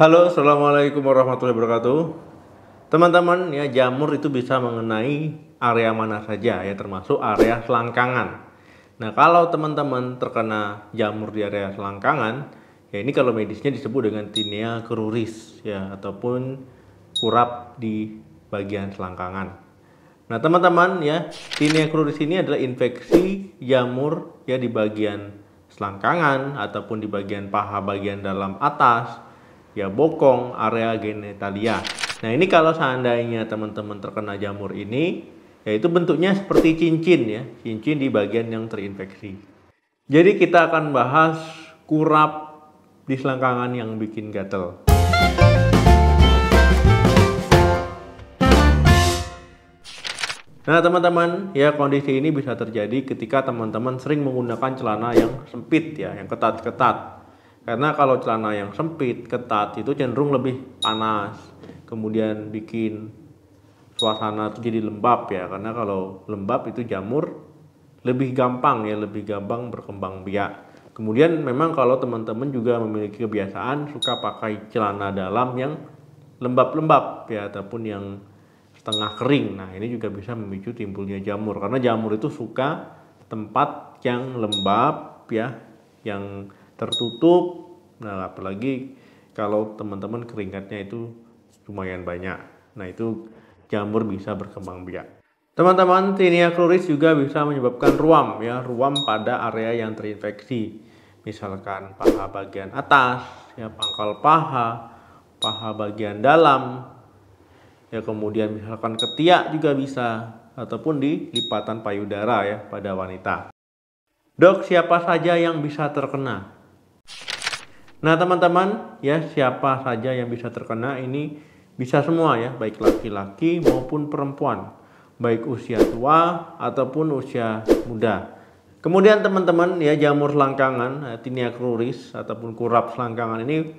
Halo, assalamualaikum warahmatullahi wabarakatuh. Teman-teman, ya jamur itu bisa mengenai area mana saja ya, termasuk area selangkangan. Nah, kalau teman-teman terkena jamur di area selangkangan, ya ini kalau medisnya disebut dengan tinea cruris ya, ataupun kurap di bagian selangkangan. Nah, teman-teman ya, tinea cruris ini adalah infeksi jamur ya di bagian selangkangan ataupun di bagian paha bagian dalam atas, ya bokong, area genitalia. Nah, ini kalau seandainya teman-teman terkena jamur ini, yaitu bentuknya seperti cincin ya, cincin di bagian yang terinfeksi. Jadi kita akan bahas kurap di selangkangan yang bikin gatel. Nah, teman-teman, ya kondisi ini bisa terjadi ketika teman-teman sering menggunakan celana yang sempit ya, yang ketat-ketat. Karena kalau celana yang sempit, ketat itu cenderung lebih panas, kemudian bikin suasana itu jadi lembab ya. Karena kalau lembab itu jamur lebih gampang ya, lebih gampang berkembang biak. Kemudian memang kalau teman-teman juga memiliki kebiasaan suka pakai celana dalam yang lembab-lembab ya, ataupun yang setengah kering. Nah, ini juga bisa memicu timbulnya jamur, karena jamur itu suka tempat yang lembab ya, yang tertutup. Nah, apalagi kalau teman-teman keringatnya itu lumayan banyak. Nah, itu jamur bisa berkembang biak. Teman-teman, tinea cruris juga bisa menyebabkan ruam ya, ruam pada area yang terinfeksi. Misalkan paha bagian atas ya, pangkal paha, paha bagian dalam. Ya, kemudian misalkan ketiak juga bisa, ataupun di lipatan payudara ya pada wanita. Dok, siapa saja yang bisa terkena? Nah, teman-teman, ya siapa saja yang bisa terkena ini bisa semua ya, baik laki-laki maupun perempuan, baik usia tua ataupun usia muda. Kemudian teman-teman ya, jamur selangkangan, tinea cruris ataupun kurap selangkangan ini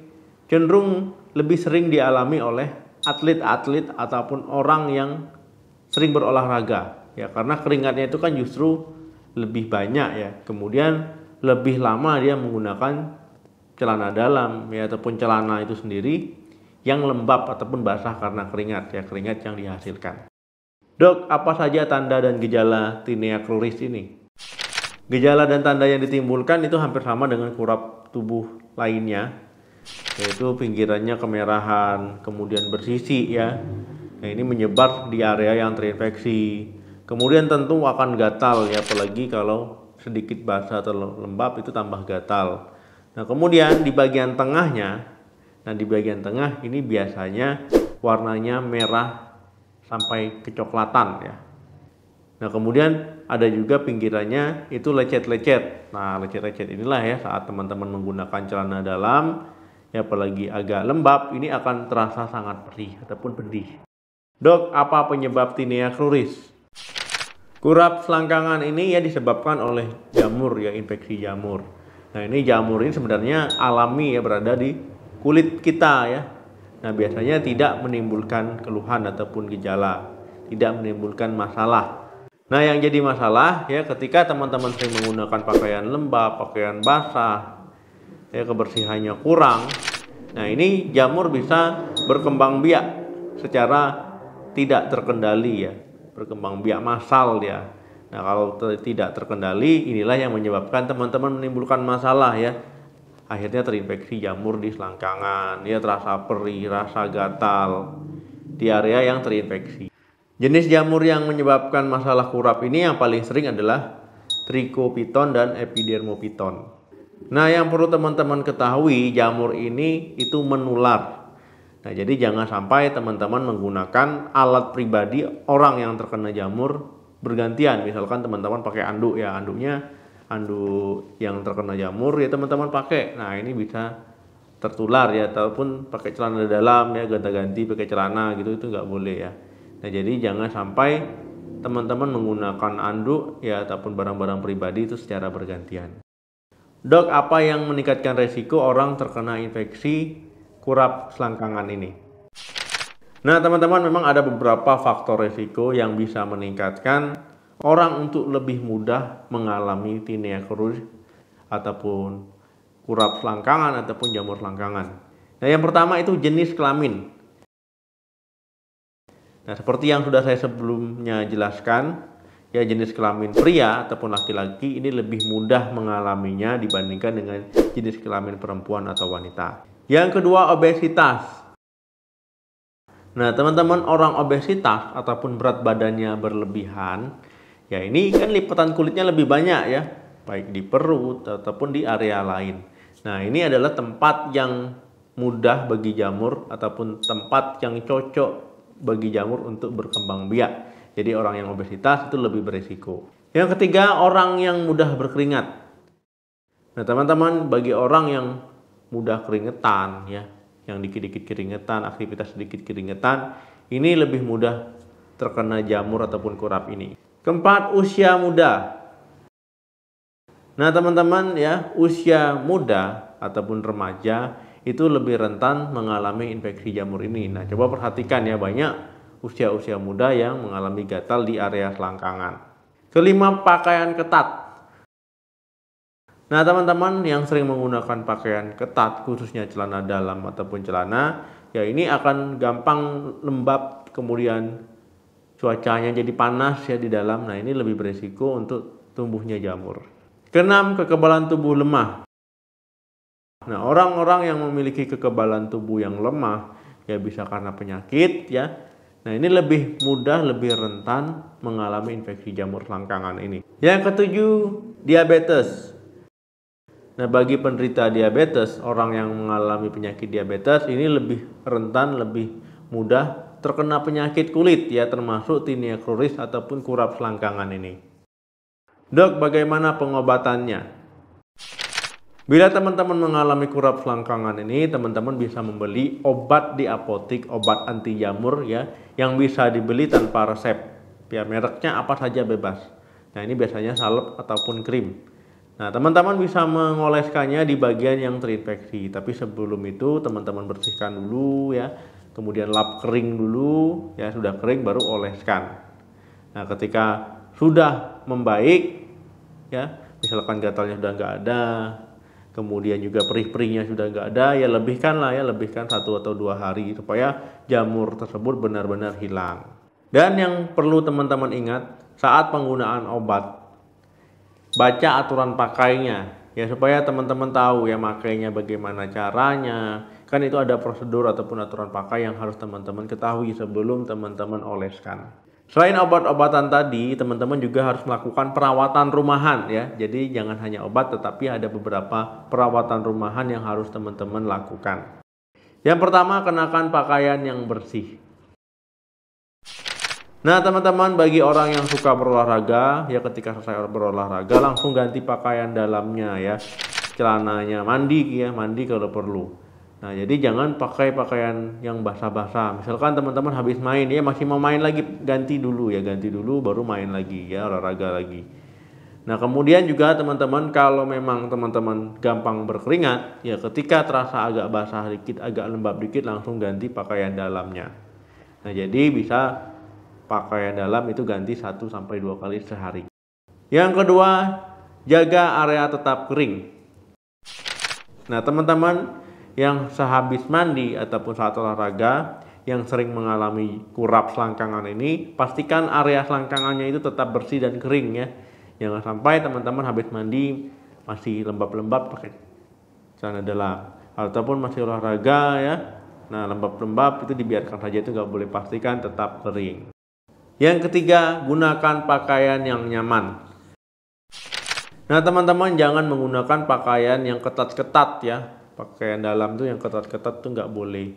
cenderung lebih sering dialami oleh atlet-atlet ataupun orang yang sering berolahraga ya, karena keringatnya itu kan justru lebih banyak ya, kemudian lebih lama dia menggunakan celana dalam ya, ataupun celana itu sendiri yang lembab ataupun basah karena keringat ya, keringat yang dihasilkan. Dok, apa saja tanda dan gejala tinea cruris ini? Gejala dan tanda yang ditimbulkan itu hampir sama dengan kurap tubuh lainnya, yaitu pinggirannya kemerahan, kemudian bersisi ya. Nah, ini menyebar di area yang terinfeksi. Kemudian tentu akan gatal ya, apalagi kalau sedikit basah atau lembab itu tambah gatal. Nah, kemudian di bagian tengahnya, nah di bagian tengah ini biasanya warnanya merah sampai kecoklatan ya. Nah, kemudian ada juga pinggirannya itu lecet-lecet. Nah, lecet-lecet inilah ya saat teman-teman menggunakan celana dalam ya, apalagi agak lembab, ini akan terasa sangat perih ataupun pedih. Dok, apa penyebab tinea cruris? Kurap selangkangan ini ya disebabkan oleh jamur ya, infeksi jamur. Nah, ini jamur ini sebenarnya alami ya, berada di kulit kita ya. Nah, biasanya tidak menimbulkan keluhan ataupun gejala, tidak menimbulkan masalah. Nah, yang jadi masalah ya ketika teman-teman sering menggunakan pakaian lembab, pakaian basah, ya kebersihannya kurang. Nah, ini jamur bisa berkembang biak secara tidak terkendali ya, berkembang biak massal dia. Nah, kalau tidak terkendali, inilah yang menyebabkan teman-teman menimbulkan masalah ya. Akhirnya terinfeksi jamur di selangkangan, ya terasa perih, rasa gatal di area yang terinfeksi. Jenis jamur yang menyebabkan masalah kurap ini yang paling sering adalah Trichopiton dan Epidermopiton. Nah, yang perlu teman-teman ketahui, jamur ini itu menular. Nah, jadi jangan sampai teman-teman menggunakan alat pribadi orang yang terkena jamur bergantian. Misalkan teman-teman pakai anduk ya, anduknya anduk yang terkena jamur ya teman-teman pakai. Nah, ini bisa tertular ya, ataupun pakai celana dalam ya, ganti-ganti pakai celana gitu, itu nggak boleh ya. Nah, jadi jangan sampai teman-teman menggunakan anduk ya ataupun barang-barang pribadi itu secara bergantian. Dok, apa yang meningkatkan resiko orang terkena infeksi kurap selangkangan ini? Nah, teman-teman, memang ada beberapa faktor resiko yang bisa meningkatkan orang untuk lebih mudah mengalami tinea cruris ataupun kurap selangkangan ataupun jamur selangkangan. Nah, yang pertama itu jenis kelamin. Nah, seperti yang sudah saya sebelumnya jelaskan, ya jenis kelamin pria ataupun laki-laki ini lebih mudah mengalaminya dibandingkan dengan jenis kelamin perempuan atau wanita. Yang kedua, obesitas. Nah, teman-teman, orang obesitas ataupun berat badannya berlebihan, ya ini kan lipatan kulitnya lebih banyak ya, baik di perut ataupun di area lain. Nah, ini adalah tempat yang mudah bagi jamur ataupun tempat yang cocok bagi jamur untuk berkembang biak. Jadi orang yang obesitas itu lebih beresiko. Yang ketiga, orang yang mudah berkeringat. Nah, teman-teman, bagi orang yang mudah keringetan ya, yang dikit-dikit keringetan, aktivitas sedikit keringetan, ini lebih mudah terkena jamur ataupun kurap ini. Keempat, usia muda. Nah, teman-teman ya, usia muda ataupun remaja itu lebih rentan mengalami infeksi jamur ini. Nah, coba perhatikan ya, banyak usia-usia muda yang mengalami gatal di area selangkangan. Kelima, pakaian ketat. Nah, teman-teman yang sering menggunakan pakaian ketat, khususnya celana dalam ataupun celana, ya ini akan gampang lembab, kemudian cuacanya jadi panas ya di dalam. Nah, ini lebih beresiko untuk tumbuhnya jamur. Keenam, kekebalan tubuh lemah. Nah, orang-orang yang memiliki kekebalan tubuh yang lemah, ya bisa karena penyakit ya. Nah, ini lebih mudah, lebih rentan mengalami infeksi jamur selangkangan ini. Yang ketujuh, diabetes. Nah, bagi penderita diabetes, orang yang mengalami penyakit diabetes ini lebih rentan, lebih mudah terkena penyakit kulit ya, termasuk tinea cruris ataupun kurap selangkangan ini. Dok, bagaimana pengobatannya? Bila teman-teman mengalami kurap selangkangan ini, teman-teman bisa membeli obat di apotik, obat anti jamur ya, yang bisa dibeli tanpa resep. Ya, mereknya apa saja bebas. Nah, ini biasanya salep ataupun krim. Nah, teman-teman bisa mengoleskannya di bagian yang terinfeksi. Tapi sebelum itu teman-teman bersihkan dulu ya, kemudian lap kering dulu ya, sudah kering baru oleskan. Nah, ketika sudah membaik ya, misalkan gatalnya sudah nggak ada, kemudian juga perih-perihnya sudah nggak ada, ya lebihkan 1 atau 2 hari supaya jamur tersebut benar-benar hilang. Dan yang perlu teman-teman ingat saat penggunaan obat, baca aturan pakainya ya, supaya teman-teman tahu ya makainya bagaimana caranya. Kan itu ada prosedur ataupun aturan pakai yang harus teman-teman ketahui sebelum teman-teman oleskan. Selain obat-obatan tadi, teman-teman juga harus melakukan perawatan rumahan ya. Jadi jangan hanya obat, tetapi ada beberapa perawatan rumahan yang harus teman-teman lakukan. Yang pertama, kenakan pakaian yang bersih. Nah, teman-teman, bagi orang yang suka berolahraga, ya ketika selesai berolahraga langsung ganti pakaian dalamnya ya. Celananya mandi ya, mandi kalau perlu. Nah, jadi jangan pakai pakaian yang basah-basah. Misalkan teman-teman habis main, ya masih mau main lagi, ganti dulu baru main lagi ya, olahraga lagi. Nah, kemudian juga teman-teman kalau memang teman-teman gampang berkeringat, ya ketika terasa agak basah dikit, agak lembab dikit, langsung ganti pakaian dalamnya. Nah, jadi bisa pakaian dalam itu ganti 1-2 kali sehari. Yang kedua, jaga area tetap kering. Nah, teman-teman yang sehabis mandi ataupun saat olahraga yang sering mengalami kurap selangkangan ini, pastikan area selangkangannya itu tetap bersih dan kering ya. Jangan sampai teman-teman habis mandi masih lembab-lembab pakai celana dalam, ataupun masih olahraga ya. Nah, lembab-lembab itu dibiarkan saja, itu nggak boleh, pastikan tetap kering. Yang ketiga, gunakan pakaian yang nyaman. Nah, teman-teman jangan menggunakan pakaian yang ketat-ketat ya. Pakaian dalam tuh yang ketat-ketat tuh nggak boleh.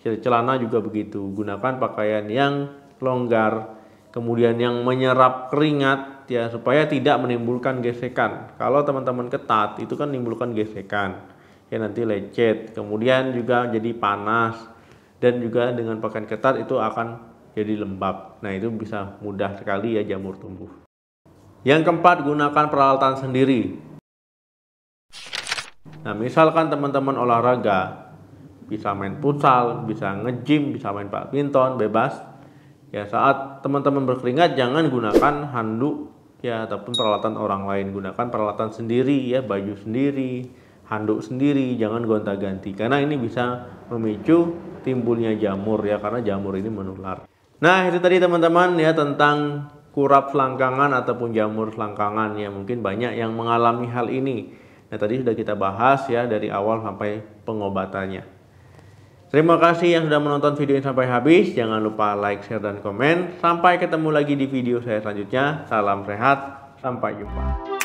Celana juga begitu. Gunakan pakaian yang longgar, kemudian yang menyerap keringat ya, supaya tidak menimbulkan gesekan. Kalau teman-teman ketat itu kan menimbulkan gesekan. Ya, nanti lecet, kemudian juga jadi panas, dan juga dengan pakaian ketat itu akan jadi lembab. Nah, itu bisa mudah sekali ya jamur tumbuh. Yang keempat, gunakan peralatan sendiri. Nah, misalkan teman-teman olahraga, bisa main futsal, bisa nge-gym, bisa main badminton, bebas. Ya, saat teman-teman berkeringat jangan gunakan handuk ya ataupun peralatan orang lain, gunakan peralatan sendiri ya, baju sendiri, handuk sendiri, jangan gonta-ganti karena ini bisa memicu timbulnya jamur ya, karena jamur ini menular. Nah, itu tadi teman-teman ya tentang kurap selangkangan ataupun jamur selangkangan ya, mungkin banyak yang mengalami hal ini. Nah, tadi sudah kita bahas ya dari awal sampai pengobatannya. Terima kasih yang sudah menonton video ini sampai habis. Jangan lupa like, share, dan komen. Sampai ketemu lagi di video saya selanjutnya. Salam sehat, sampai jumpa.